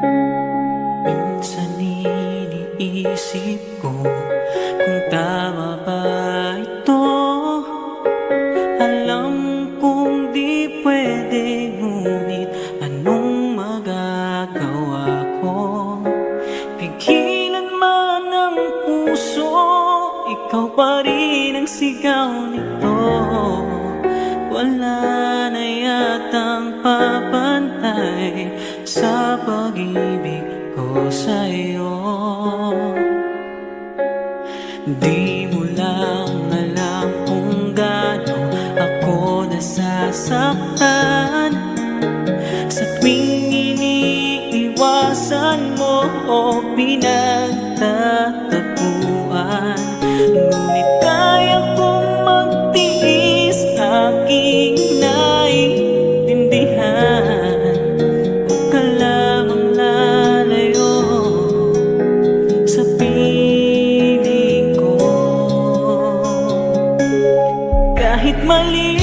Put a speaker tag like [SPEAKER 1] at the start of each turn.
[SPEAKER 1] Minsan iniisip ko kung tama ba ito. Alam kong di pwede, ngunit anong magagawa ko? Pigilan man ang puso, ikaw pa rin ang sigaw nito. Wala na yatang papantay sa pag-ibig ko sa'yo. Di mo lang alam kung gaano ako nasasaktan sa tuwing iniiwasan mo o pinagtatapuan. Ngunit kaya kong magtiis, aking naiintindihan. Huwag ka lamang lalayo sa piling ko. Kahit mali